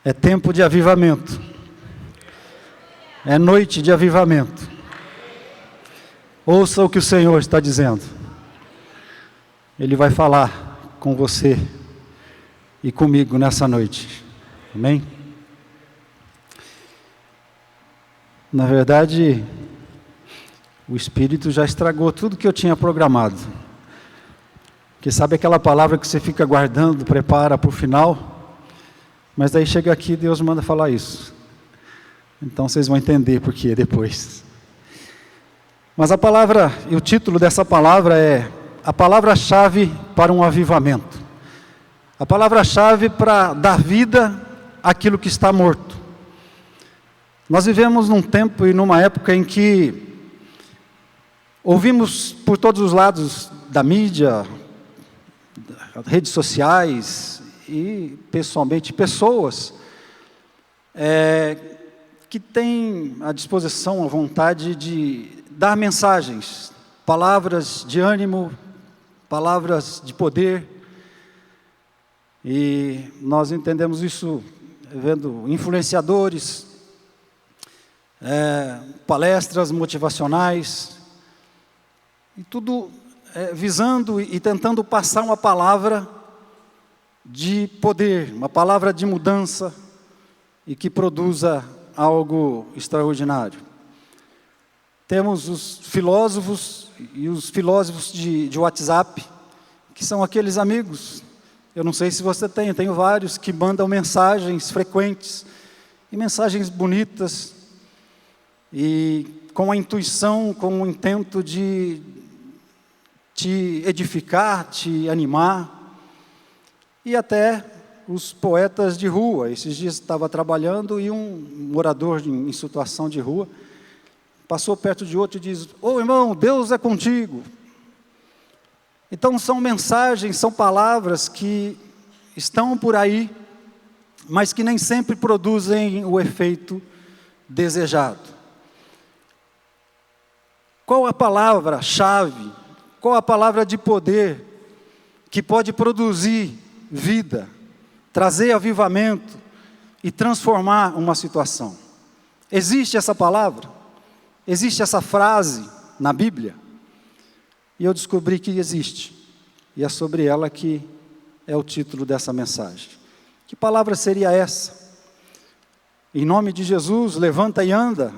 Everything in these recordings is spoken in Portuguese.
É tempo de avivamento. É noite de avivamento. Ouça o que o Senhor está dizendo. Ele vai falar com você e comigo nessa noite. Amém? Na verdade, o Espírito já estragou tudo que eu tinha programado. Porque sabe aquela palavra que você fica guardando, prepara para o final? Mas daí chega aqui e Deus manda falar isso. Então vocês vão entender por quê depois. Mas a palavra, e o título dessa palavra é a palavra-chave para um avivamento. A palavra-chave para dar vida àquilo que está morto. Nós vivemos num tempo e numa época em que ouvimos por todos os lados da mídia, redes sociais e pessoalmente pessoas que têm a disposição, a vontade de dar mensagens, palavras de ânimo, palavras de poder. E nós entendemos isso vendo influenciadores, palestras motivacionais, e tudo visando e tentando passar uma palavra de poder, uma palavra de mudança e que produza algo extraordinário. Temos os filósofos e os filósofos de WhatsApp, que são aqueles amigos, eu não sei se você tem, eu tenho vários, que mandam mensagens frequentes, e mensagens bonitas, e com a intuição, com o intento de te edificar, te animar, e até os poetas de rua. Esses dias estava trabalhando e um morador em situação de rua passou perto de outro e diz: "Ô irmão, Deus é contigo". Então são mensagens, são palavras que estão por aí, mas que nem sempre produzem o efeito desejado. Qual a palavra-chave, qual a palavra de poder que pode produzir vida, trazer avivamento e transformar uma situação? Existe essa palavra? Existe essa frase na Bíblia? E eu descobri que existe. E é sobre ela que é o título dessa mensagem. Que palavra seria essa? Em nome de Jesus, levanta e anda.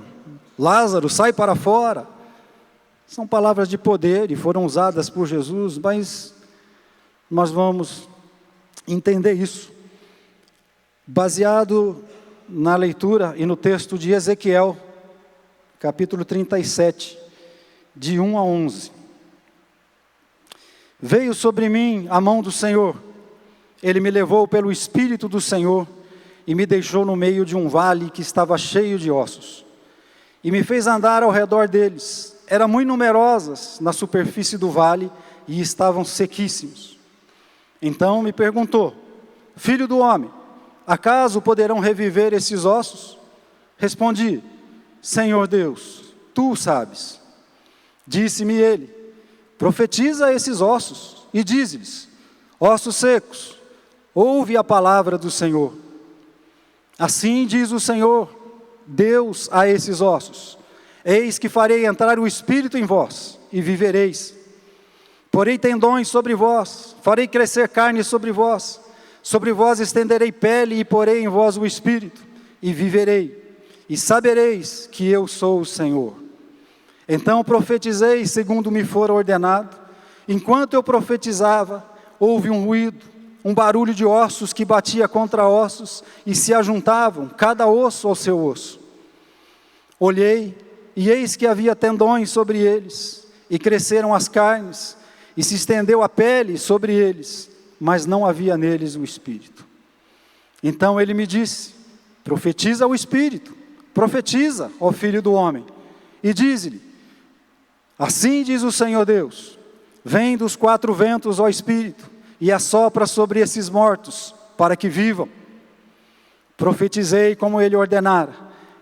Lázaro, sai para fora. São palavras de poder e foram usadas por Jesus, mas nós vamos entender isso baseado na leitura e no texto de Ezequiel, capítulo 37, de 1 a 11. Veio sobre mim a mão do Senhor, Ele me levou pelo Espírito do Senhor e me deixou no meio de um vale que estava cheio de ossos, e me fez andar ao redor deles. Eram muito numerosas na superfície do vale e estavam sequíssimos. Então me perguntou: "Filho do homem, acaso poderão reviver esses ossos?" Respondi: "Senhor Deus, Tu sabes." Disse-me Ele: "Profetiza a esses ossos e dize-lhes: ossos secos, ouve a palavra do Senhor. Assim diz o Senhor, Deus, a esses ossos: eis que farei entrar o Espírito em vós, e vivereis. Porei tendões sobre vós, farei crescer carne sobre vós estenderei pele, e porei em vós o Espírito, e viverei, e sabereis que eu sou o Senhor." Então profetizei segundo me fora ordenado. Enquanto eu profetizava, houve um ruído, um barulho de ossos que batia contra ossos, e se ajuntavam, cada osso ao seu osso. Olhei, e eis que havia tendões sobre eles, e cresceram as carnes, e se estendeu a pele sobre eles, mas não havia neles o Espírito. Então ele me disse: "Profetiza o Espírito, profetiza, ó filho do homem, e dize-lhe: assim diz o Senhor Deus, vem dos quatro ventos, ó Espírito, e assopra sobre esses mortos, para que vivam." Profetizei como ele ordenara,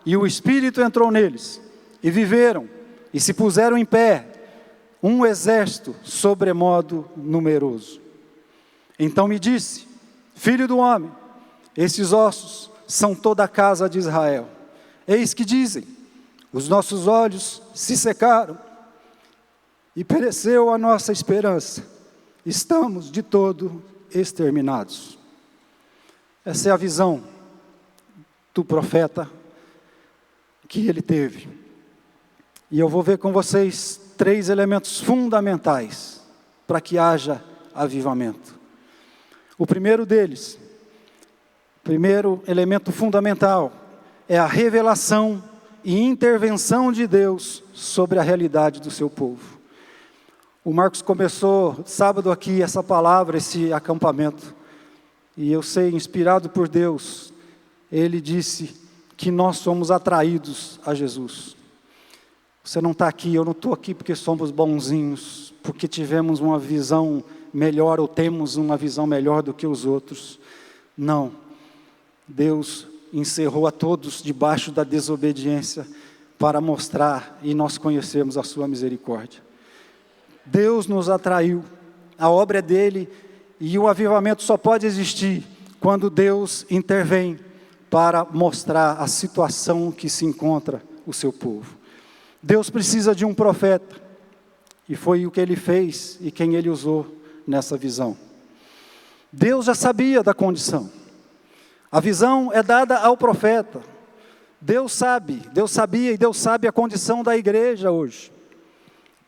e o Espírito entrou neles, e viveram, e se puseram em pé, um exército sobremodo numeroso. Então me disse: "Filho do homem, esses ossos são toda a casa de Israel. Eis que dizem: os nossos olhos se secaram e pereceu a nossa esperança. Estamos de todo exterminados. Essa é a visão do profeta que ele teve. E eu vou ver com vocês 3 elementos fundamentais para que haja avivamento. O primeiro deles, primeiro elemento fundamental, é a revelação e intervenção de Deus sobre a realidade do seu povo. O Marcos começou sábado aqui essa palavra, esse acampamento, e eu sei, inspirado por Deus, ele disse que nós somos atraídos a Jesus. Você não está aqui, eu não estou aqui porque somos bonzinhos, porque tivemos uma visão melhor ou temos uma visão melhor do que os outros. Não, Deus encerrou a todos debaixo da desobediência para mostrar e nós conhecermos a sua misericórdia. Deus nos atraiu, a obra é dele, e o avivamento só pode existir quando Deus intervém para mostrar a situação que se encontra o seu povo. Deus precisa de um profeta, e foi o que ele fez e quem ele usou nessa visão. Deus já sabia da condição. A visão é dada ao profeta. Deus sabia e Deus sabe a condição da igreja hoje.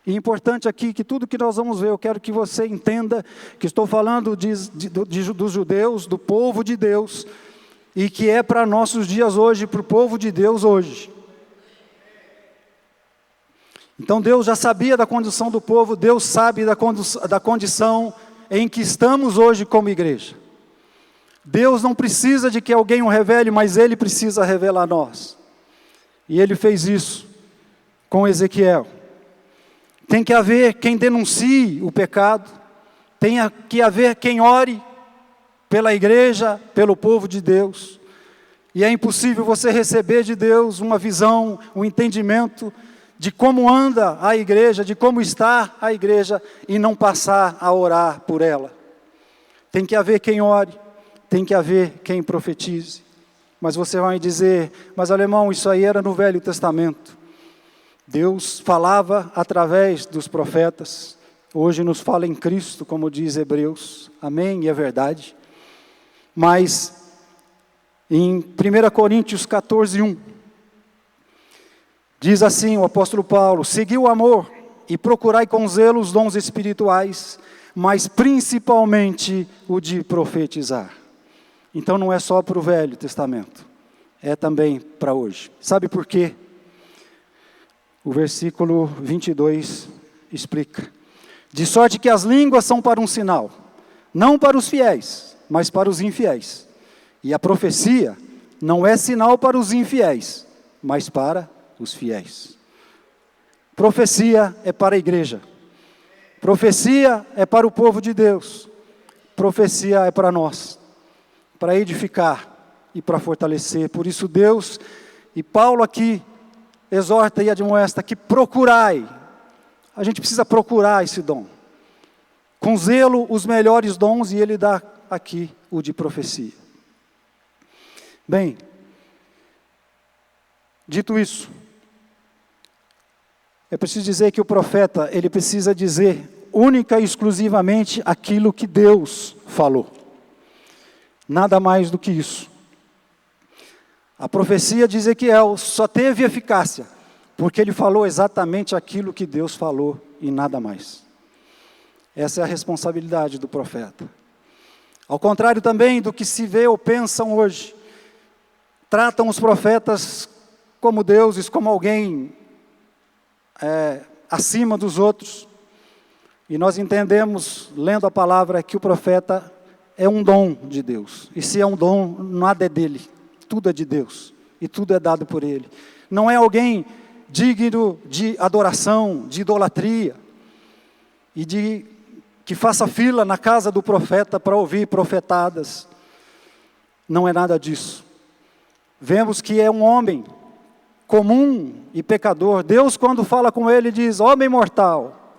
E é importante aqui que tudo que nós vamos ver, eu quero que você entenda que estou falando dos judeus, do povo de Deus, e que é para nossos dias hoje, para o povo de Deus hoje. Então Deus já sabia da condição do povo, Deus sabe da condição em que estamos hoje como igreja. Deus não precisa de que alguém o revele, mas Ele precisa revelar a nós. E Ele fez isso com Ezequiel. Tem que haver quem denuncie o pecado, tem que haver quem ore pela igreja, pelo povo de Deus. E é impossível você receber de Deus uma visão, um entendimento de como anda a igreja, de como está a igreja, e não passar a orar por ela. Tem que haver quem ore, tem que haver quem profetize. Mas você vai dizer: mas alemão, isso aí era no Velho Testamento. Deus falava através dos profetas, hoje nos fala em Cristo, como diz Hebreus, amém, e é verdade. Mas em 1 Coríntios 14:1, diz assim o apóstolo Paulo: segui o amor e procurai com zelo os dons espirituais, mas principalmente o de profetizar. Então não é só para o Velho Testamento, é também para hoje. Sabe por quê? O versículo 22 explica: de sorte que as línguas são para um sinal, não para os fiéis, mas para os infiéis. E a profecia não é sinal para os infiéis, mas para os fiéis. Profecia é para a igreja. Profecia é para o povo de Deus. Profecia é para nós, para edificar e para fortalecer. Por isso Deus, e Paulo aqui, exorta e admoesta que procurai. A gente precisa procurar esse dom. Com zelo, os melhores dons, e ele dá aqui o de profecia. Bem, dito isso, é preciso dizer que o profeta, ele precisa dizer única e exclusivamente aquilo que Deus falou. Nada mais do que isso. A profecia de Ezequiel só teve eficácia porque ele falou exatamente aquilo que Deus falou e nada mais. Essa é a responsabilidade do profeta. Ao contrário também do que se vê ou pensam hoje, tratam os profetas como deuses, como alguém acima dos outros. E nós entendemos, lendo a palavra, que o profeta é um dom de Deus. E se é um dom, nada é dele. Tudo é de Deus, e tudo é dado por Ele. Não é alguém digno de adoração, de idolatria, e que faça fila na casa do profeta para ouvir profetadas. Não é nada disso. Vemos que é um homem comum e pecador. Deus, quando fala com ele, diz: homem mortal,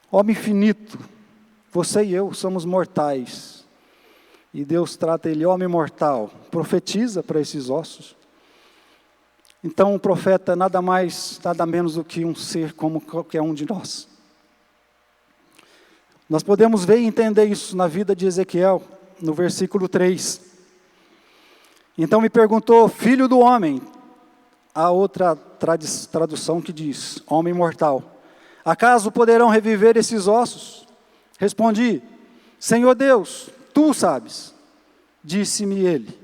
homem finito, você e eu somos mortais. e Deus trata ele, homem mortal, profetiza para esses ossos. Então o profeta nada mais, nada menos do que um ser como qualquer um de nós. Nós podemos ver e entender isso na vida de Ezequiel, no versículo 3. Então me perguntou, filho do homem, há outra tradução que diz, homem mortal, acaso poderão reviver esses ossos? Respondi, Senhor Deus, tu sabes. Disse-me ele,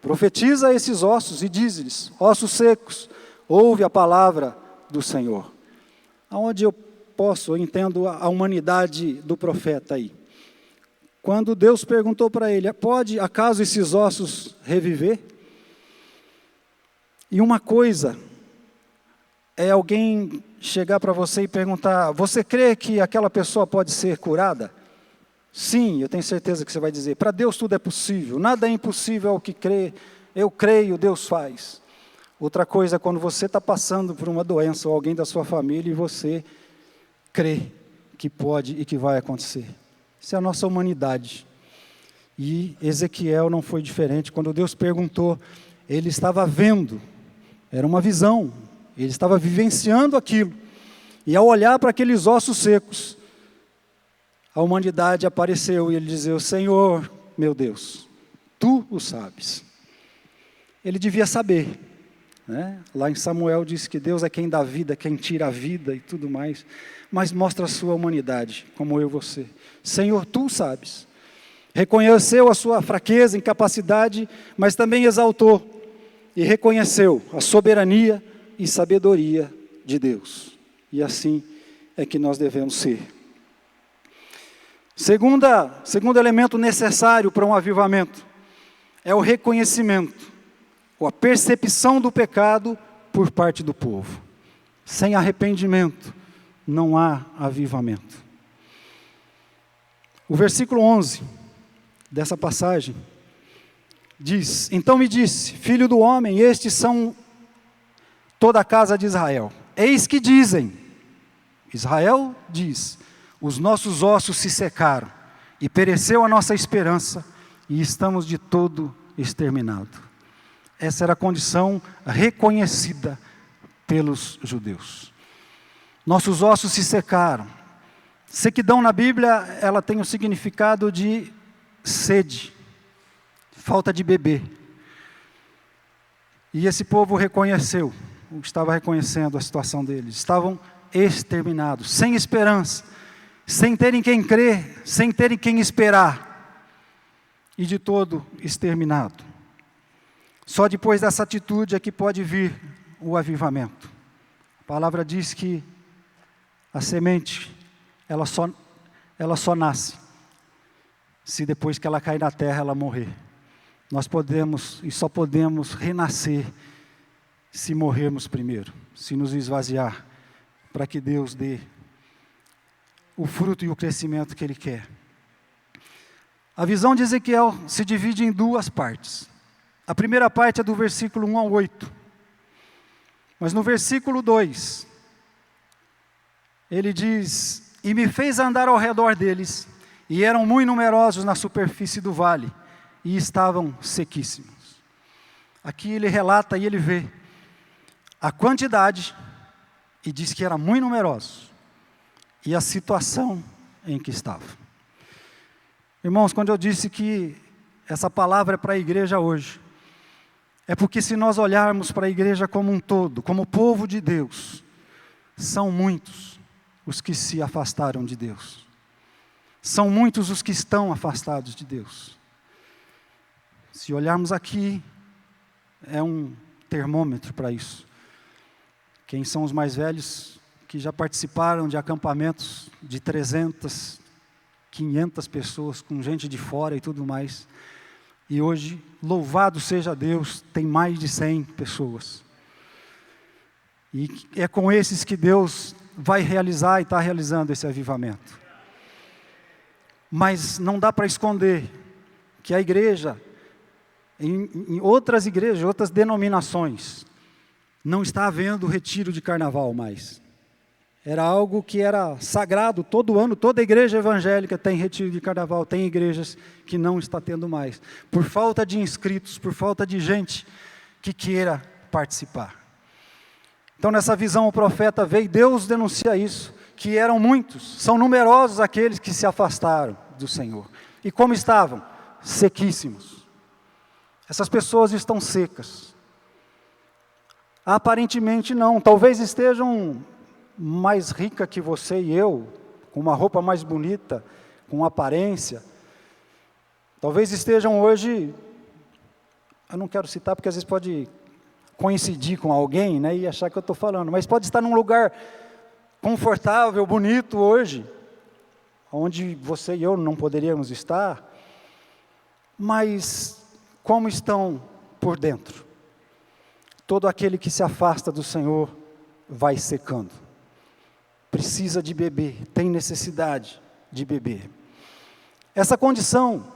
profetiza a esses ossos e diz-lhes, ossos secos, ouve a palavra do Senhor. Aonde eu entendo a humanidade do profeta aí. Quando Deus perguntou para ele, pode acaso esses ossos reviver? E uma coisa é alguém chegar para você e perguntar, você crê que aquela pessoa pode ser curada? Sim, eu tenho certeza que você vai dizer, para Deus tudo é possível, nada é impossível ao que crê, eu creio, Deus faz. Outra coisa é quando você está passando por uma doença ou alguém da sua família e você crê que pode e que vai acontecer. Isso é a nossa humanidade. E Ezequiel não foi diferente. Quando Deus perguntou, ele estava vendo, era uma visão, ele estava vivenciando aquilo. E ao olhar para aqueles ossos secos, a humanidade apareceu e ele dizia, Senhor, meu Deus, tu o sabes. Ele devia saber, né? Lá em Samuel diz que Deus é quem dá vida, quem tira a vida e tudo mais, mas mostra a sua humanidade, como eu e você. Senhor, tu sabes. Reconheceu a sua fraqueza, incapacidade, mas também exaltou e reconheceu a soberania e sabedoria de Deus. E assim é que nós devemos ser. Segundo elemento necessário para um avivamento é o reconhecimento, ou a percepção do pecado por parte do povo. Sem arrependimento não há avivamento. O versículo 11 dessa passagem diz, então me disse, filho do homem, estes são toda a casa de Israel. Eis que dizem, Israel diz, os nossos ossos se secaram, e pereceu a nossa esperança, e estamos de todo exterminados. Essa era a condição reconhecida pelos judeus. Nossos ossos se secaram. Sequidão na Bíblia, ela tem o significado de sede, falta de beber. E esse povo reconheceu, estava reconhecendo a situação deles. Estavam exterminados, sem esperança, sem terem quem crer, sem terem quem esperar, e de todo exterminado. Só depois dessa atitude é que pode vir o avivamento. A palavra diz que a semente, ela só nasce, se depois que ela cair na terra, ela morrer. Nós podemos e só podemos renascer, se morrermos primeiro, se nos esvaziar, para que Deus dê o fruto e o crescimento que Ele quer. A visão de Ezequiel se divide em duas partes. A primeira parte é do versículo 1 ao 8. Mas no versículo 2, ele diz, e me fez andar ao redor deles, e eram muito numerosos na superfície do vale, e estavam sequíssimos. Aqui ele relata e ele vê a quantidade, e diz que era muito numerosos, e a situação em que estavam. Irmãos, quando eu disse que essa palavra é para a igreja hoje, é porque se nós olharmos para a igreja como um todo, como povo de Deus, são muitos os que se afastaram de Deus. São muitos os que estão afastados de Deus. Se olharmos aqui, é um termômetro para isso. Quem são os mais velhos que já participaram de acampamentos de 300, 500 pessoas, com gente de fora e tudo mais. E hoje, louvado seja Deus, tem mais de 100 pessoas. E é com esses que Deus vai realizar e está realizando esse avivamento. Mas não dá para esconder que a igreja, em outras igrejas, outras denominações, não está havendo retiro de carnaval mais. Era algo que era sagrado todo ano. Toda igreja evangélica tem retiro de carnaval. Tem igrejas que não está tendo mais, por falta de inscritos, por falta de gente que queira participar. Então nessa visão o profeta veio e Deus denuncia isso, que eram muitos, são numerosos aqueles que se afastaram do Senhor. E como estavam? Sequíssimos. Essas pessoas estão secas. Aparentemente não, talvez estejam mais rica que você e eu, com uma roupa mais bonita, com aparência. Talvez estejam hoje, eu não quero citar porque às vezes pode coincidir com alguém, né, e achar que eu estou falando, mas pode estar num lugar confortável, bonito hoje, onde você e eu não poderíamos estar, mas como estão por dentro? Todo aquele que se afasta do Senhor vai secando, precisa de beber, tem necessidade de beber. Essa condição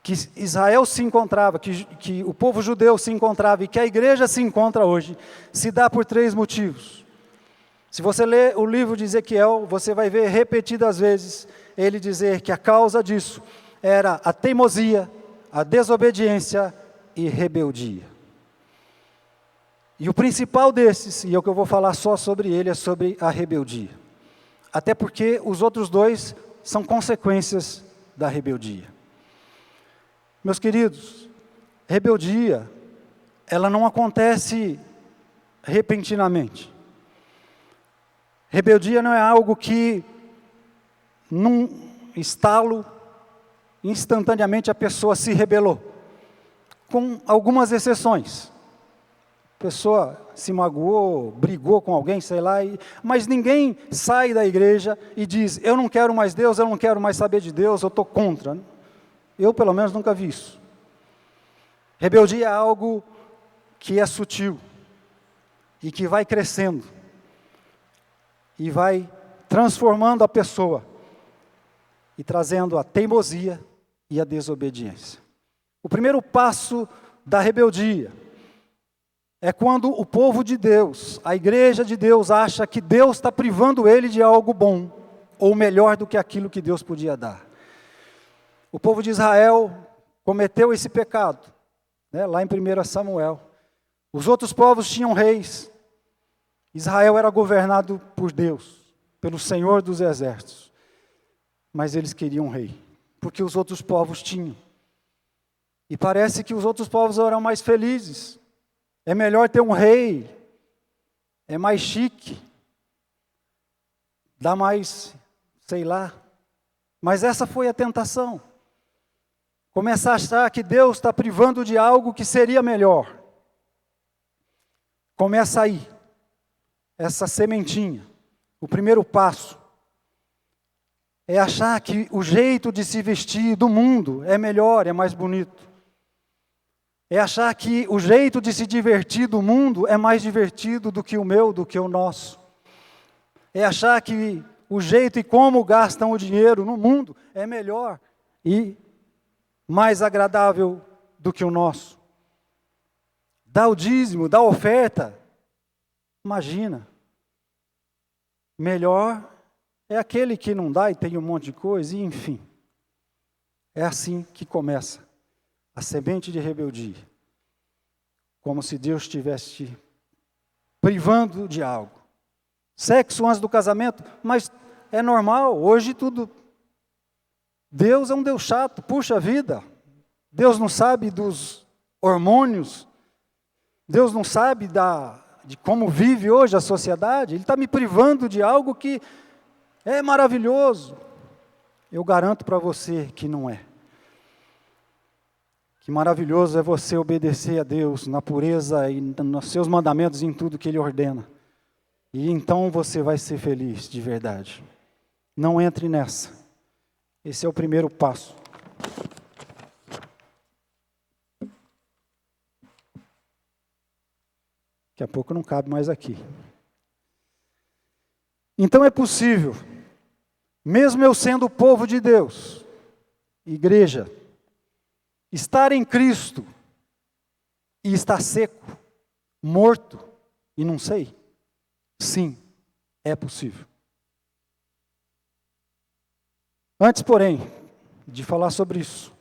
que Israel se encontrava, que o povo judeu se encontrava e que a igreja se encontra hoje, se dá por 3 motivos. Se você ler o livro de Ezequiel, você vai ver repetidas vezes ele dizer que a causa disso era a teimosia, a desobediência e rebeldia. E o principal desses, e é o que eu vou falar só sobre ele, é sobre a rebeldia. Até porque os outros 2 são consequências da rebeldia. Meus queridos, rebeldia, ela não acontece repentinamente. Rebeldia não é algo que, num estalo, instantaneamente a pessoa se rebelou. Com algumas exceções. A pessoa se magoou, brigou com alguém, sei lá, mas ninguém sai da igreja e diz, eu não quero mais Deus, eu não quero mais saber de Deus, eu estou contra. Eu, pelo menos, nunca vi isso. Rebeldia é algo que é sutil e que vai crescendo e vai transformando a pessoa e trazendo a teimosia e a desobediência. O primeiro passo da rebeldia é quando o povo de Deus, a igreja de Deus, acha que Deus está privando ele de algo bom, ou melhor do que aquilo que Deus podia dar. O povo de Israel cometeu esse pecado, né, lá em 1 Samuel. Os outros povos tinham reis. Israel era governado por Deus, pelo Senhor dos exércitos. Mas eles queriam um rei, porque os outros povos tinham. E parece que os outros povos eram mais felizes. É melhor ter um rei, é mais chique, dá mais, sei lá. Mas essa foi a tentação. Começar a achar que Deus está privando de algo que seria melhor. Começa aí, essa sementinha. O primeiro passo é achar que o jeito de se vestir do mundo é melhor, é mais bonito. É achar que o jeito de se divertir do mundo é mais divertido do que o meu, do que o nosso. É achar que o jeito e como gastam o dinheiro no mundo é melhor e mais agradável do que o nosso. Dá o dízimo, dá a oferta. Imagina. Melhor é aquele que não dá e tem um monte de coisa, e enfim. É assim que começa a semente de rebeldia. Como se Deus estivesse privando de algo. Sexo antes do casamento, mas é normal, hoje tudo. Deus é um Deus chato, puxa vida. Deus não sabe dos hormônios. Deus não sabe de como vive hoje a sociedade. Ele está me privando de algo que é maravilhoso. Eu garanto para você que não é. Que maravilhoso é você obedecer a Deus na pureza e nos seus mandamentos, em tudo que Ele ordena. E então você vai ser feliz de verdade. Não entre nessa. Esse é o primeiro passo. Daqui a pouco não cabe mais aqui. Então é possível, mesmo eu sendo o povo de Deus, igreja, estar em Cristo e estar seco, morto e não sei? Sim, É possível. Antes, porém, de falar sobre isso,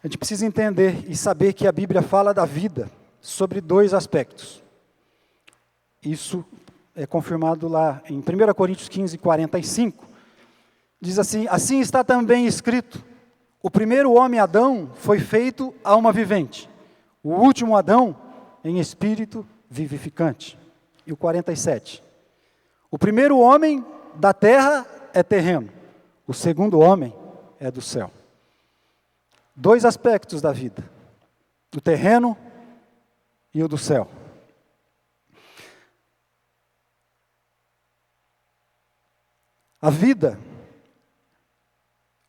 a gente precisa entender e saber que a Bíblia fala da vida sobre dois aspectos. Isso é confirmado lá em 1 Coríntios 15, 45. Diz assim: assim está também escrito, o primeiro homem Adão foi feito alma vivente, o último Adão em espírito vivificante. E o 47, o primeiro homem da terra é terreno, o segundo homem é do céu. Dois aspectos da vida, do terreno e o do céu. A vida,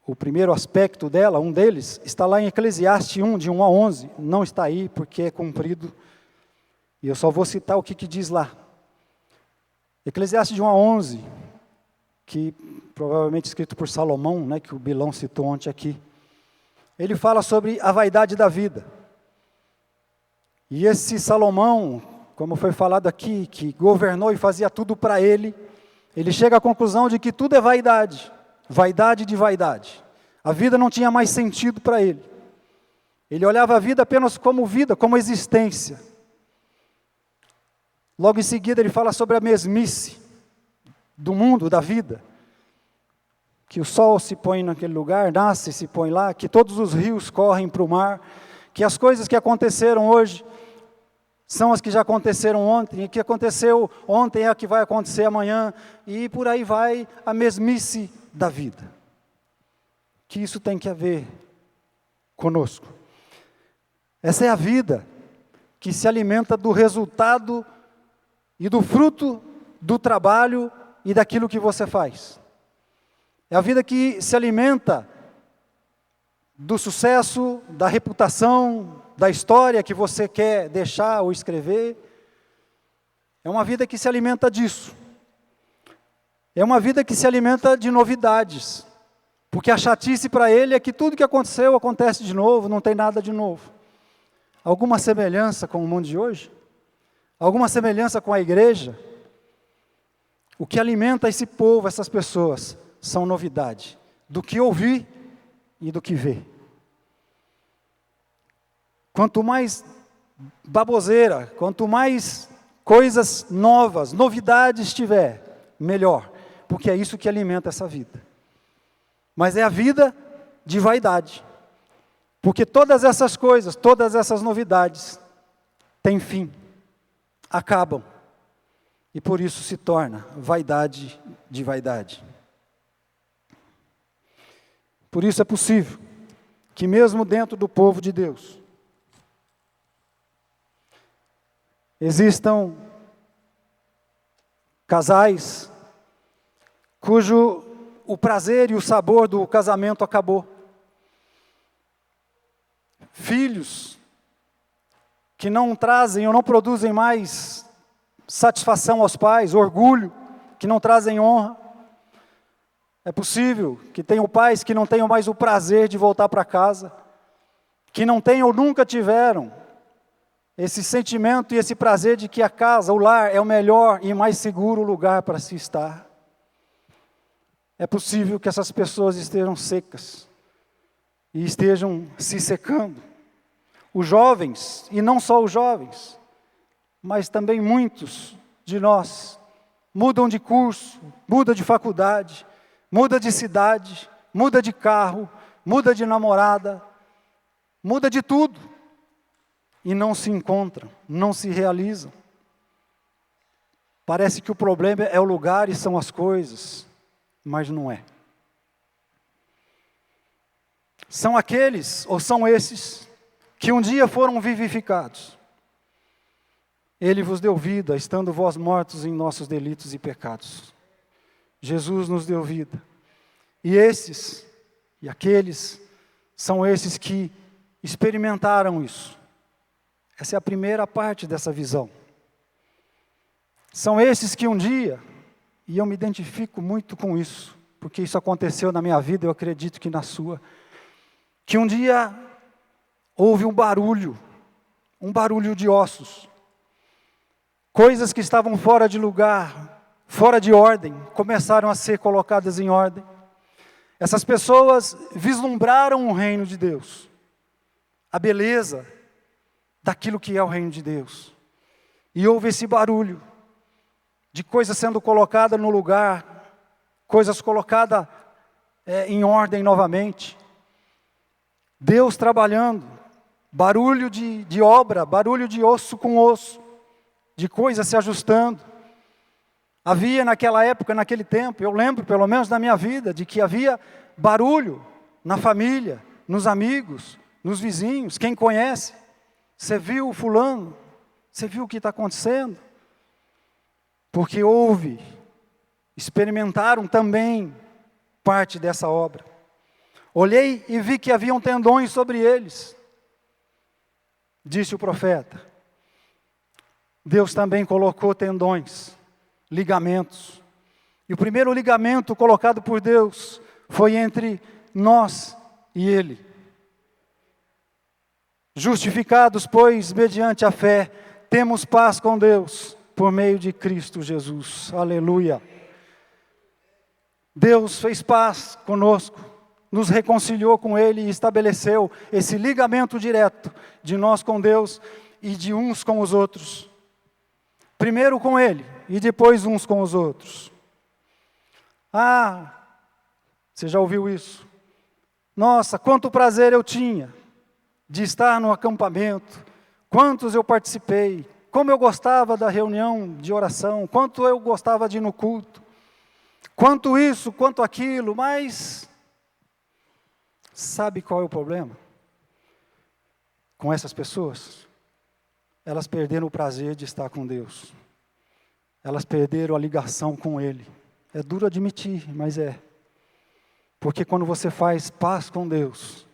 o primeiro aspecto dela, um deles, está lá em Eclesiastes 1, de 1 a 11. Não está aí porque é comprido, e eu só vou citar o que diz lá. Eclesiastes de 1 a 11, que provavelmente escrito por Salomão, né, que o Bilão citou ontem aqui. Ele fala sobre a vaidade da vida. E esse Salomão, como foi falado aqui, que governou e fazia tudo para ele chega à conclusão de que tudo é vaidade. Vaidade de vaidade. A vida não tinha mais sentido para ele. Ele olhava a vida apenas como vida, como existência. Logo em seguida ele fala sobre a mesmice do mundo, da vida. Que o sol se põe naquele lugar, nasce, se põe lá, que todos os rios correm para o mar, que as coisas que aconteceram hoje são as que já aconteceram ontem, e o que aconteceu ontem é o que vai acontecer amanhã, e por aí vai a mesmice da vida. Que isso tem que haver conosco. Essa é a vida que se alimenta do resultado e do fruto do trabalho e daquilo que você faz. É a vida que se alimenta do sucesso, da reputação, da história que você quer deixar ou escrever. É uma vida que se alimenta disso. É uma vida que se alimenta de novidades. Porque a chatice para ele é que tudo que aconteceu acontece de novo, não tem nada de novo. Alguma semelhança com o mundo de hoje? Alguma semelhança com a igreja? O que alimenta esse povo, essas pessoas, são novidade. Do que ouvir e do que ver. Quanto mais baboseira, quanto mais coisas novas, novidades tiver, melhor. Porque é isso que alimenta essa vida. Mas é a vida de vaidade. Porque todas essas coisas, todas essas novidades, têm fim, acabam. E por isso se torna vaidade de vaidade. Por isso é possível que mesmo dentro do povo de Deus, existam casais cujo o prazer e o sabor do casamento acabou. Filhos que não trazem ou não produzem mais satisfação aos pais, orgulho, que não trazem honra. É possível que tenham pais que não tenham mais o prazer de voltar para casa, que não tenham ou nunca tiveram esse sentimento e esse prazer de que a casa, o lar, é o melhor e mais seguro lugar para se estar. É possível que essas pessoas estejam secas e estejam se secando. Os jovens, e não só os jovens, mas também muitos de nós, mudam de curso, mudam de faculdade, muda de cidade, muda de carro, muda de namorada, muda de tudo. E não se encontram, não se realizam. Parece que o problema é o lugar e são as coisas, mas não é. São aqueles, ou são esses, que um dia foram vivificados. Ele vos deu vida, estando vós mortos em nossos delitos e pecados. Jesus nos deu vida. E esses, e aqueles, são esses que experimentaram isso. Essa é a primeira parte dessa visão. São esses que um dia, e eu me identifico muito com isso, porque isso aconteceu na minha vida, eu acredito que na sua, que um dia houve um barulho de ossos, coisas que estavam fora de lugar, fora de ordem, começaram a ser colocadas em ordem. Essas pessoas vislumbraram o reino de Deus, a beleza daquilo que é o reino de Deus. E houve esse barulho de coisas sendo colocadas no lugar, coisas colocadas em ordem novamente. Deus trabalhando, barulho de obra, barulho de osso com osso, de coisas se ajustando. Havia naquela época, naquele tempo, eu lembro pelo menos da minha vida, de que havia barulho na família, nos amigos, nos vizinhos, quem conhece. Você viu o fulano? Você viu o que está acontecendo? Porque experimentaram também parte dessa obra. Olhei e vi que haviam tendões sobre eles, disse o profeta. Deus também colocou tendões, ligamentos. E o primeiro ligamento colocado por Deus foi entre nós e Ele. Justificados, pois, mediante a fé, temos paz com Deus, por meio de Cristo Jesus. Aleluia. Deus fez paz conosco, nos reconciliou com Ele e estabeleceu esse ligamento direto de nós com Deus e de uns com os outros. Primeiro com Ele e depois uns com os outros. Você já ouviu isso? Nossa, quanto prazer eu tinha de estar no acampamento, quantos eu participei, como eu gostava da reunião de oração, quanto eu gostava de ir no culto, quanto isso, quanto aquilo, mas sabe qual é o problema com essas pessoas? Elas perderam o prazer de estar com Deus, elas perderam a ligação com Ele. É duro admitir, mas é, porque quando você faz paz com Deus,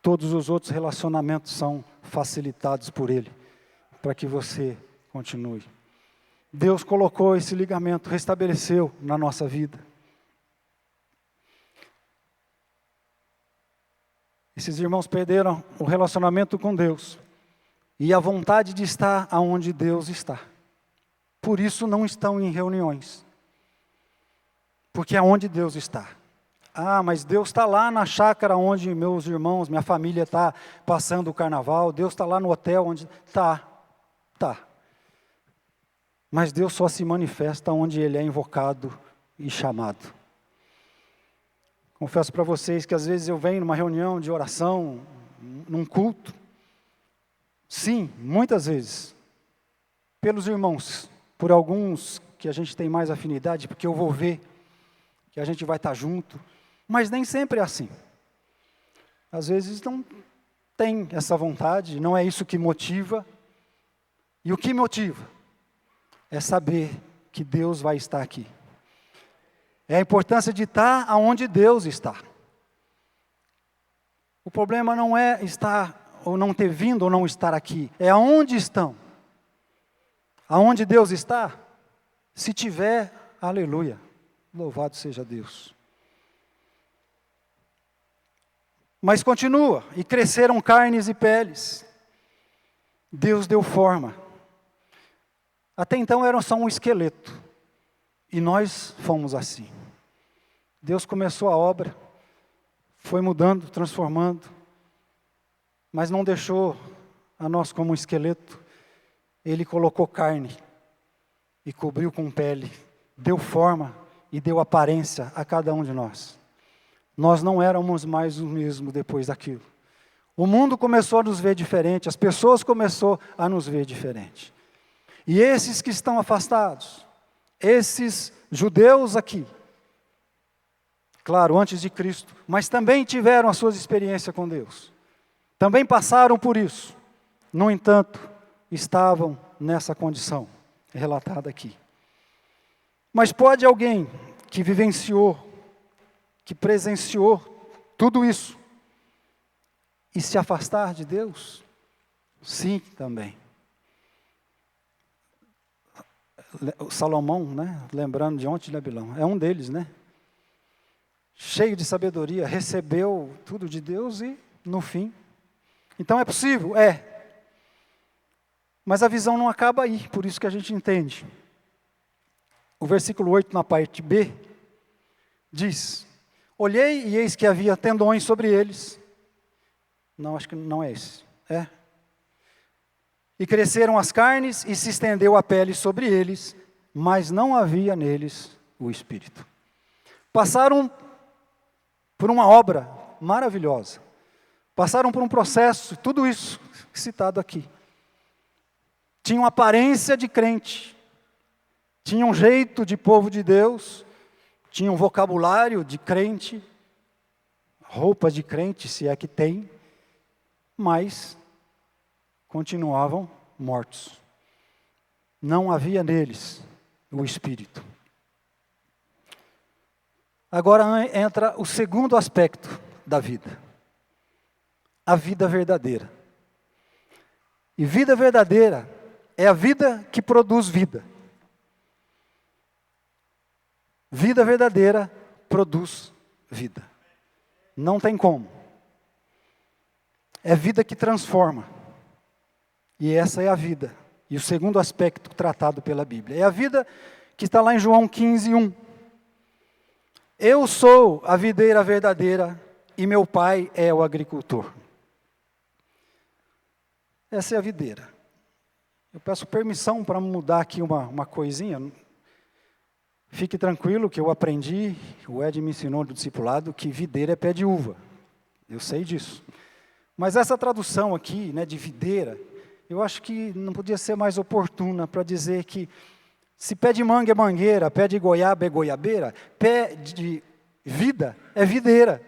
todos os outros relacionamentos são facilitados por Ele, para que você continue. Deus colocou esse ligamento, restabeleceu na nossa vida. Esses irmãos perderam o relacionamento com Deus e a vontade de estar aonde Deus está. Por isso não estão em reuniões, porque é onde Deus está. Mas Deus está lá na chácara onde meus irmãos, minha família está passando o carnaval. Deus está lá no hotel onde... Tá. Mas Deus só se manifesta onde Ele é invocado e chamado. Confesso para vocês que às vezes eu venho numa reunião de oração, num culto. Sim, muitas vezes. Pelos irmãos, por alguns que a gente tem mais afinidade, porque eu vou ver, que a gente vai estar junto. Mas nem sempre é assim. Às vezes não tem essa vontade, não é isso que motiva. E o que motiva? É saber que Deus vai estar aqui. É a importância de estar aonde Deus está. O problema não é estar ou não ter vindo ou não estar aqui. É aonde estão. Aonde Deus está, se tiver, aleluia. Louvado seja Deus. Mas continua, e cresceram carnes e peles. Deus deu forma. Até então eram só um esqueleto. E nós fomos assim. Deus começou a obra, foi mudando, transformando, mas não deixou a nós como um esqueleto. Ele colocou carne e cobriu com pele, deu forma e deu aparência a cada um de nós. Nós não éramos mais o mesmo depois daquilo. O mundo começou a nos ver diferente, as pessoas começaram a nos ver diferente. E esses que estão afastados, esses judeus aqui, claro, antes de Cristo, mas também tiveram as suas experiências com Deus. Também passaram por isso. No entanto, estavam nessa condição relatada aqui. Mas pode alguém que vivenciou, que presenciou tudo isso e se afastar de Deus? Sim, também. Salomão, né? Lembrando de ontem de Abilão, é um deles, né? Cheio de sabedoria, recebeu tudo de Deus e, no fim... Então é possível? É. Mas a visão não acaba aí, por isso que a gente entende. o versículo 8 na parte B, diz: olhei e eis que havia tendões sobre eles. Não, acho que não é esse. É. E cresceram as carnes e se estendeu a pele sobre eles, mas não havia neles o Espírito. Passaram por uma obra maravilhosa. Passaram por um processo, tudo isso citado aqui. Tinham aparência de crente, tinham um jeito de povo de Deus, tinham um vocabulário de crente, roupa de crente, se é que tem, mas continuavam mortos. Não havia neles o Espírito. Agora entra o segundo aspecto da vida. A vida verdadeira. E vida verdadeira é a vida que produz vida. Vida verdadeira produz vida. Não tem como. É vida que transforma. E essa é a vida. E o segundo aspecto tratado pela Bíblia. É a vida que está lá em João 15:1. Eu sou a videira verdadeira e meu pai é o agricultor. Essa é a videira. Eu peço permissão para mudar aqui uma coisinha. Fique tranquilo que eu aprendi, o Ed me ensinou no discipulado, que videira é pé de uva. Eu sei disso. Mas essa tradução aqui, né, de videira, eu acho que não podia ser mais oportuna para dizer que se pé de manga é mangueira, pé de goiaba é goiabeira, pé de vida é videira.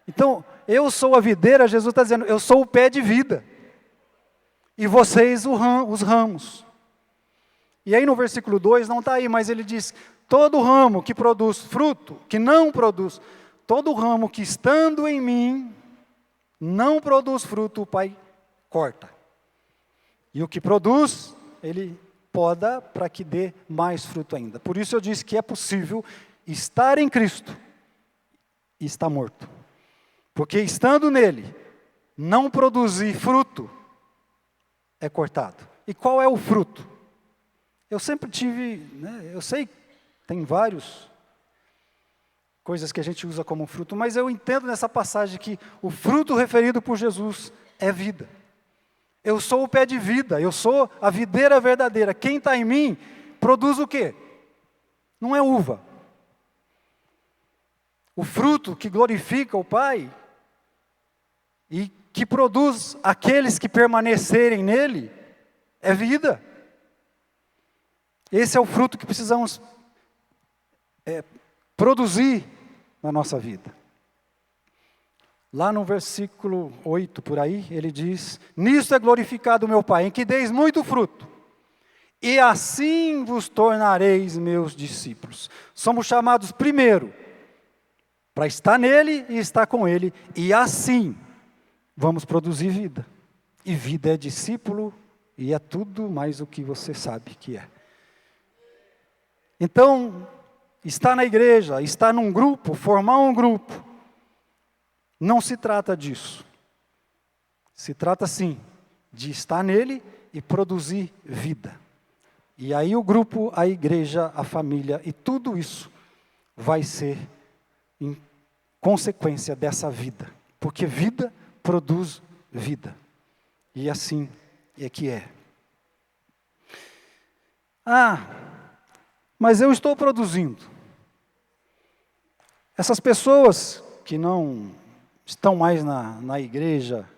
Então, eu sou a videira, Jesus está dizendo, eu sou o pé de vida. E vocês os ramos. E aí no versículo 2, não está aí, mas ele diz, todo ramo que produz fruto, que não produz, todo ramo que estando em mim, não produz fruto, o Pai corta. E o que produz, ele poda para que dê mais fruto ainda. Por isso eu disse que é possível estar em Cristo e estar morto. Porque estando nele, não produzir fruto, é cortado. E qual é o fruto? Eu sempre tive, né, eu sei, tem várias coisas que a gente usa como fruto, mas eu entendo nessa passagem que o fruto referido por Jesus é vida. Eu sou o pé de vida, eu sou a videira verdadeira. Quem está em mim produz o quê? Não é uva. O fruto que glorifica o Pai e que produz aqueles que permanecerem nele é vida. Esse é o fruto que precisamos produzir na nossa vida. Lá no versículo 8, por aí, ele diz, nisto é glorificado o meu Pai, em que deis muito fruto, e assim vos tornareis meus discípulos. Somos chamados primeiro, para estar nele e estar com ele, e assim vamos produzir vida. E vida é discípulo, e é tudo mais o que você sabe que é. Então, estar na igreja, estar num grupo, formar um grupo, não se trata disso. Se trata sim, de estar nele e produzir vida. E aí o grupo, a igreja, a família e tudo isso vai ser em consequência dessa vida. Porque vida produz vida. E assim é que é. Mas eu estou produzindo. Essas pessoas que não estão mais na igreja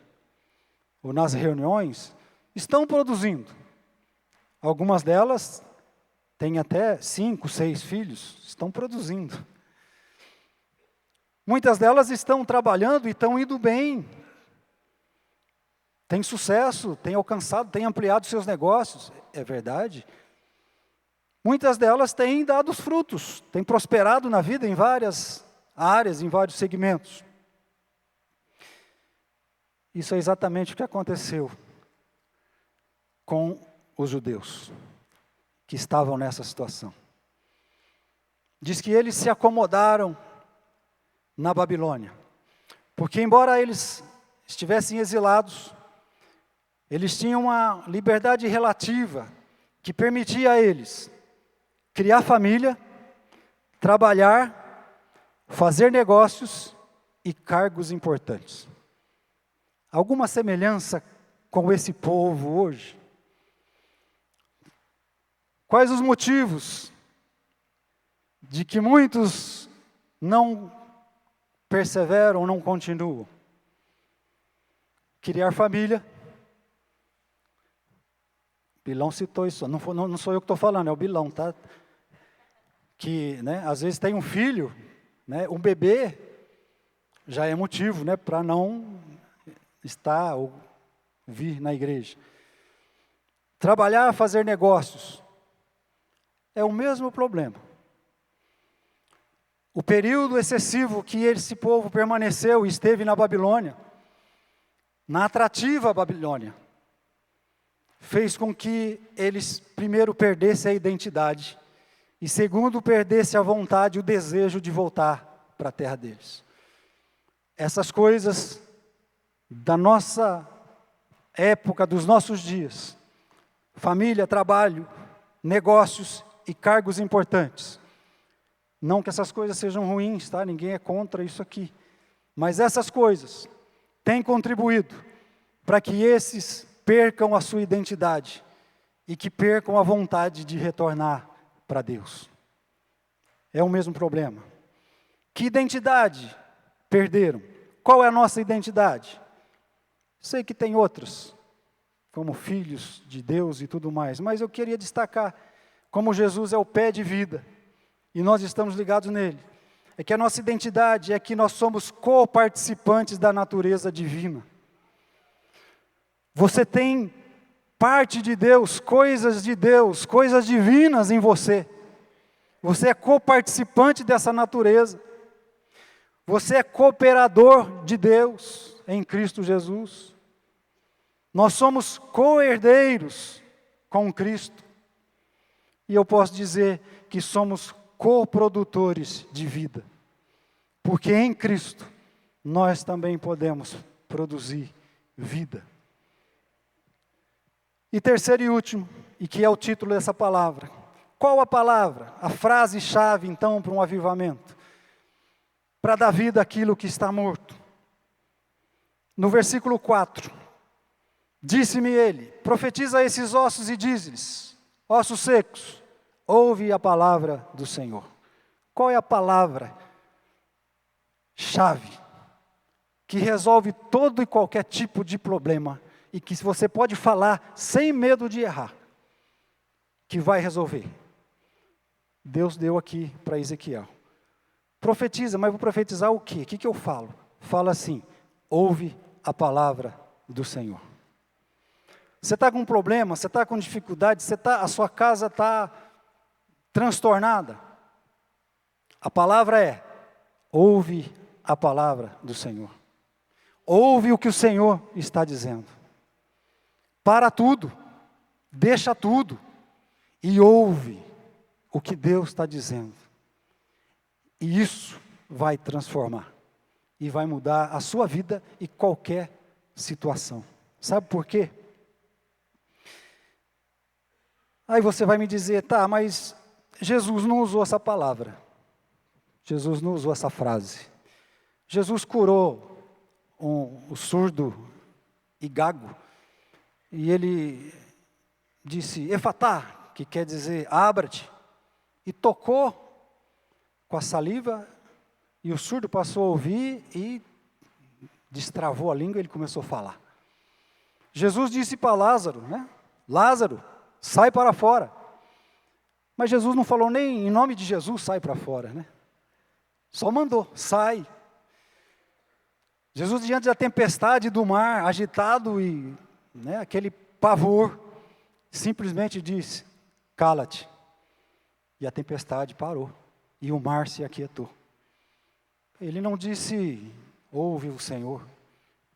ou nas reuniões, estão produzindo. Algumas delas têm até 5, 6 filhos, estão produzindo. Muitas delas estão trabalhando e estão indo bem. Têm sucesso, têm alcançado, têm ampliado seus negócios, é verdade. Muitas delas têm dado os frutos, têm prosperado na vida em várias áreas, em vários segmentos. Isso é exatamente o que aconteceu com os judeus que estavam nessa situação. Diz que eles se acomodaram na Babilônia, porque embora eles estivessem exilados, eles tinham uma liberdade relativa que permitia a eles criar família, trabalhar, fazer negócios e cargos importantes. Alguma semelhança com esse povo hoje? Quais os motivos de que muitos não perseveram, não continuam? Criar família. Bilão citou isso, não sou eu que estou falando, é o Bilão, tá? Que, né, às vezes tem um filho, né, um bebê, já é motivo, né, para não estar ou vir na igreja. Trabalhar, fazer negócios, é o mesmo problema. O período excessivo que esse povo permaneceu e esteve na Babilônia, na atrativa Babilônia, fez com que eles, primeiro, perdessem a identidade, e segundo, perdessem a vontade, o desejo de voltar para a terra deles. Essas coisas da nossa época, dos nossos dias, família, trabalho, negócios e cargos importantes. Não que essas coisas sejam ruins, tá? Ninguém é contra isso aqui. Mas essas coisas têm contribuído para que esses percam a sua identidade e que percam a vontade de retornar para Deus. É o mesmo problema. Que identidade perderam? Qual é a nossa identidade? Sei que tem outras, como filhos de Deus e tudo mais, mas eu queria destacar como Jesus é o pé de vida e nós estamos ligados nele. É que a nossa identidade é que nós somos co-participantes da natureza divina. Você tem parte de Deus, coisas divinas em você. Você é co-participante dessa natureza. Você é cooperador de Deus em Cristo Jesus. Nós somos co-herdeiros com Cristo. E eu posso dizer que somos coprodutores de vida. Porque em Cristo nós também podemos produzir vida. E terceiro e último, e que é o título dessa palavra. Qual a palavra? A frase-chave, então, para um avivamento. Para dar vida àquilo que está morto. No versículo 4. Disse-me ele, profetiza a esses ossos e diz-lhes, ossos secos, ouve a palavra do Senhor. Qual é a palavra-chave que resolve todo e qualquer tipo de problema e que você pode falar sem medo de errar, que vai resolver? Deus deu aqui para Ezequiel. Profetiza, mas vou profetizar o quê? O que eu falo? Fala assim, ouve a palavra do Senhor. Você está com um problema, você está com dificuldade, a sua casa está transtornada. A palavra é, ouve a palavra do Senhor. Ouve o que o Senhor está dizendo. Para tudo, deixa tudo e ouve o que Deus está dizendo. E isso vai transformar e vai mudar a sua vida e qualquer situação. Sabe por quê? Aí você vai me dizer, tá, mas Jesus não usou essa palavra. Jesus não usou essa frase. Jesus curou o surdo e gago. E ele disse, Efatá, que quer dizer, abra-te. E tocou com a saliva, e o surdo passou a ouvir e destravou a língua e ele começou a falar. Jesus disse para Lázaro, né? Lázaro, sai para fora. Mas Jesus não falou nem em nome de Jesus, sai para fora, né? Só mandou, sai. Jesus, diante da tempestade do mar, agitado e aquele pavor, simplesmente disse, cala-te. E a tempestade parou, e o mar se aquietou. Ele não disse, ouve o Senhor,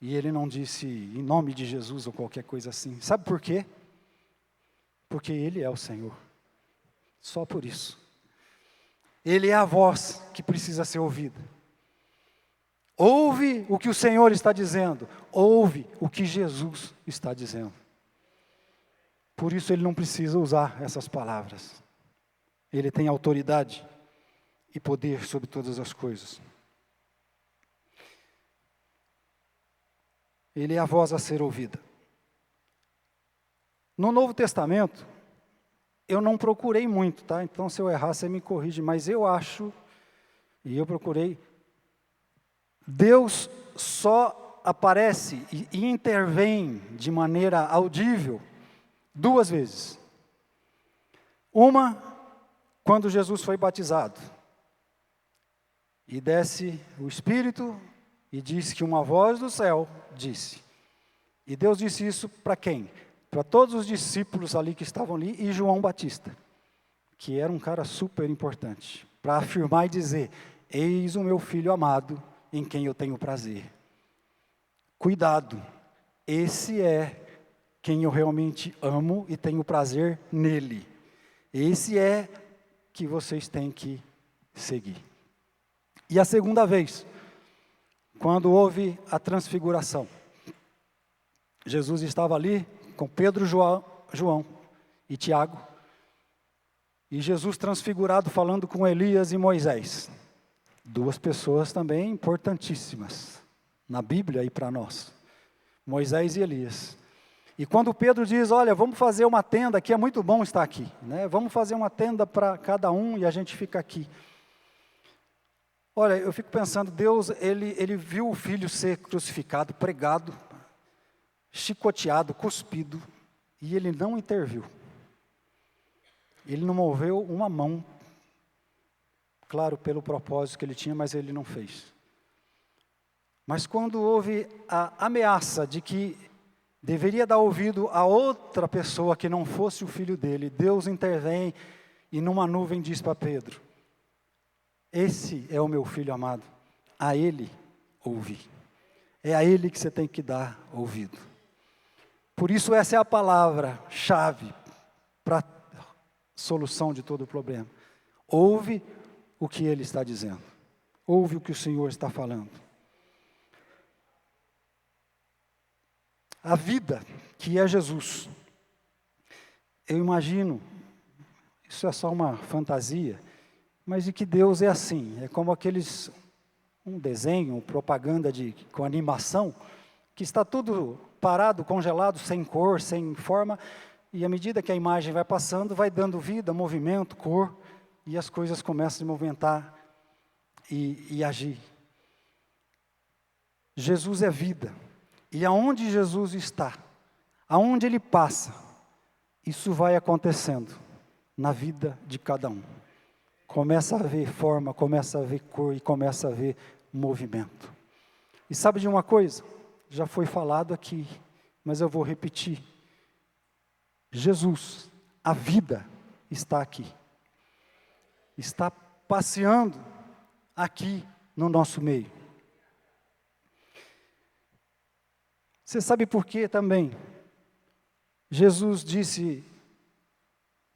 e ele não disse, em nome de Jesus, ou qualquer coisa assim. Sabe por quê? Porque Ele é o Senhor. Só por isso. Ele é a voz que precisa ser ouvida. Ouve o que o Senhor está dizendo. Ouve o que Jesus está dizendo. Por isso Ele não precisa usar essas palavras. Ele tem autoridade e poder sobre todas as coisas. Ele é a voz a ser ouvida. No Novo Testamento, eu não procurei muito, tá? Então, se eu errar, você me corrige, mas eu acho, e eu procurei, Deus só aparece e intervém de maneira audível 2 vezes. Uma, quando Jesus foi batizado, e desce o Espírito, e diz que uma voz do céu disse. E Deus disse isso para quem? Para todos os discípulos ali que estavam ali, e João Batista, que era um cara super importante, para afirmar e dizer: eis o meu filho amado, em quem eu tenho prazer. Cuidado, esse é quem eu realmente amo e tenho prazer nele. Esse é que vocês têm que seguir. E a segunda vez, quando houve a transfiguração, Jesus estava ali com Pedro, João e Tiago, e Jesus transfigurado falando com Elias e Moisés, 2 pessoas também importantíssimas na Bíblia e para nós, Moisés e Elias. E quando Pedro diz: olha, vamos fazer uma tenda, que é muito bom estar aqui, né? Vamos fazer uma tenda para cada um e a gente fica aqui. Olha, eu fico pensando, Deus, ele viu o filho ser crucificado, pregado, chicoteado, cuspido, e ele não interviu. Ele não moveu uma mão, claro, pelo propósito que ele tinha, mas ele não fez. Mas quando houve a ameaça de que deveria dar ouvido a outra pessoa que não fosse o filho dele, Deus intervém e numa nuvem diz para Pedro: esse é o meu filho amado, a ele ouvi. É a ele que você tem que dar ouvido. Por isso essa é a palavra-chave para a solução de todo o problema. Ouve o que ele está dizendo. Ouve o que o Senhor está falando. A vida que é Jesus, eu imagino, isso é só uma fantasia, mas de que Deus é assim, é como um desenho, propaganda com animação, que está tudo parado, congelado, sem cor, sem forma, e à medida que a imagem vai passando, vai dando vida, movimento, cor, e as coisas começam a se movimentar e agir. Jesus é vida. E aonde Jesus está, aonde Ele passa, isso vai acontecendo na vida de cada um. Começa a haver forma, começa a haver cor e começa a haver movimento. E sabe de uma coisa? Já foi falado aqui, mas eu vou repetir. Jesus, a vida, está aqui. Está passeando aqui no nosso meio. Você sabe por quê também? Jesus disse,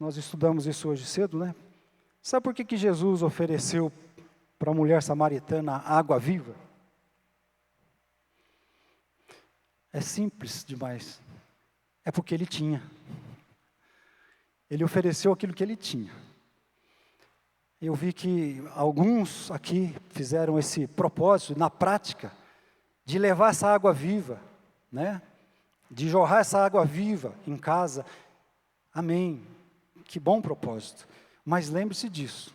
nós estudamos isso hoje cedo, né? Sabe por que Jesus ofereceu para a mulher samaritana água viva? É simples demais. É porque ele tinha. Ele ofereceu aquilo que ele tinha. Eu vi que alguns aqui fizeram esse propósito, na prática, de levar essa água viva, né? De jorrar essa água viva em casa. Amém. Que bom propósito. Mas lembre-se disso.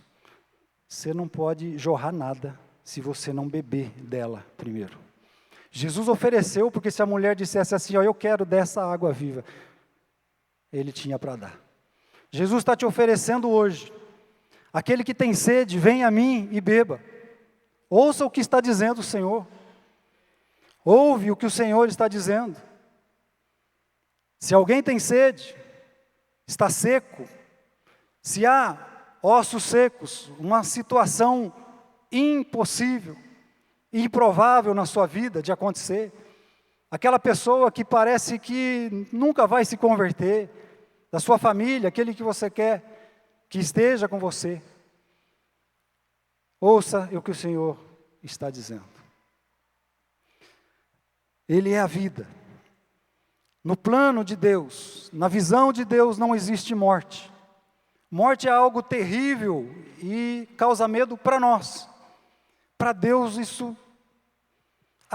Você não pode jorrar nada se você não beber dela primeiro. Jesus ofereceu, porque se a mulher dissesse assim, ó, eu quero dessa água viva, ele tinha para dar. Jesus está te oferecendo hoje. Aquele que tem sede, vem a mim e beba. Ouça o que está dizendo o Senhor. Ouve o que o Senhor está dizendo. Se alguém tem sede, está seco, se há ossos secos, uma situação impossível, improvável na sua vida de acontecer, aquela pessoa que parece que nunca vai se converter, da sua família, aquele que você quer que esteja com você, ouça o que o Senhor está dizendo. Ele é a vida. No plano de Deus, na visão de Deus não existe morte. Morte é algo terrível e causa medo para nós. Para Deus isso...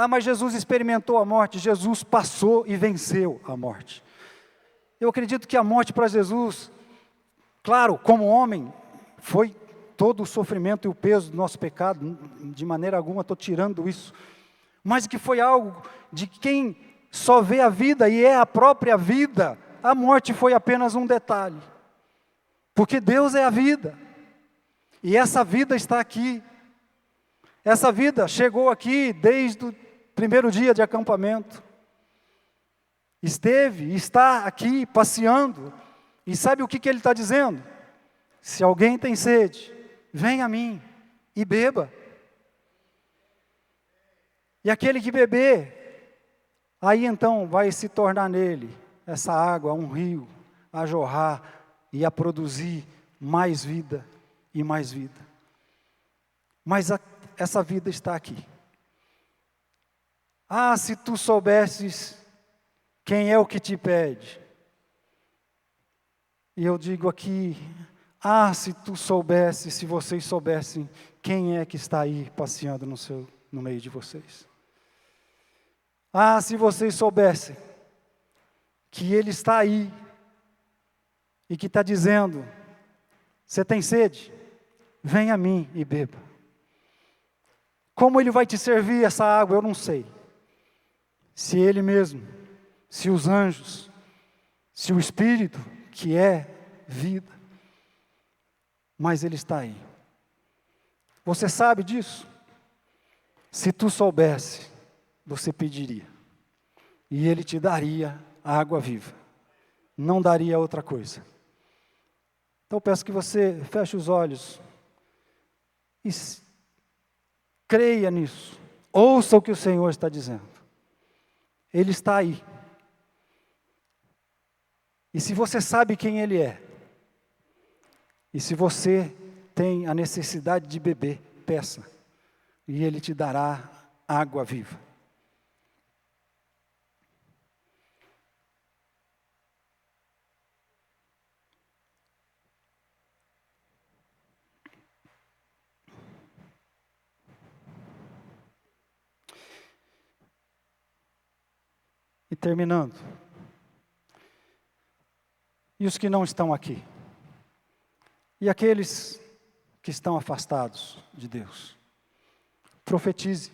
mas Jesus experimentou a morte. Jesus passou e venceu a morte. Eu acredito que a morte para Jesus, claro, como homem, foi todo o sofrimento e o peso do nosso pecado. De maneira alguma estou tirando isso. Mas que foi algo de quem só vê a vida e é a própria vida. A morte foi apenas um detalhe. Porque Deus é a vida. E essa vida está aqui. Essa vida chegou aqui desde o primeiro dia de acampamento. Esteve, está aqui passeando. E sabe o que ele está dizendo? Se alguém tem sede, venha a mim e beba. E aquele que beber, aí então vai se tornar nele essa água, um rio, a jorrar e a produzir mais vida e mais vida. Mas essa vida está aqui. Se tu soubesses quem é o que te pede. E eu digo aqui, se tu soubesse, se vocês soubessem quem é que está aí passeando no meio de vocês. Se vocês soubessem que Ele está aí e que está dizendo, você tem sede? Venha a mim e beba. Como Ele vai te servir essa água, eu não sei. Se Ele mesmo, se os anjos, se o Espírito, que é vida. Mas Ele está aí. Você sabe disso? Se tu soubesse, você pediria. E Ele te daria a água viva. Não daria outra coisa. Então eu peço que você feche os olhos e creia nisso. Ouça o que o Senhor está dizendo. Ele está aí. E se você sabe quem Ele é, e se você tem a necessidade de beber, peça, e Ele te dará água viva. E terminando, e os que não estão aqui? E aqueles que estão afastados de Deus? Profetize,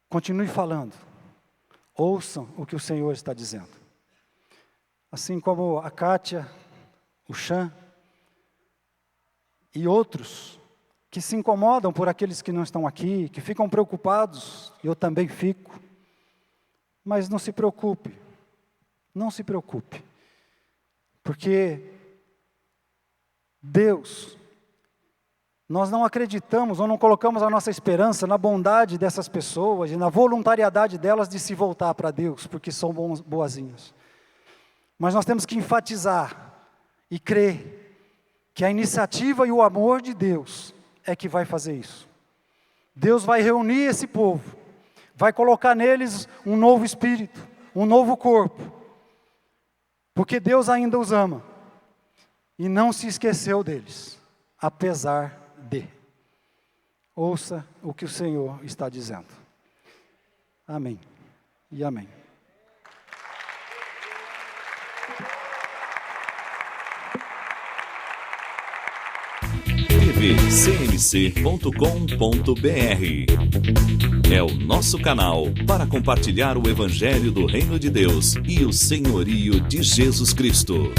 continue falando, ouçam o que o Senhor está dizendo. Assim como a Kátia, o Chan e outros que se incomodam por aqueles que não estão aqui, que ficam preocupados, eu também fico. Mas não se preocupe, não se preocupe, porque Deus, nós não acreditamos ou não colocamos a nossa esperança na bondade dessas pessoas e na voluntariedade delas de se voltar para Deus, porque são boazinhas. Mas nós temos que enfatizar e crer que a iniciativa e o amor de Deus é que vai fazer isso. Deus vai reunir esse povo, vai colocar neles um novo espírito, um novo corpo, porque Deus ainda os ama, e não se esqueceu deles, apesar de. Ouça o que o Senhor está dizendo. Amém e amém. tvcmc.com.br é o nosso canal para compartilhar o Evangelho do Reino de Deus e o senhorio de Jesus Cristo.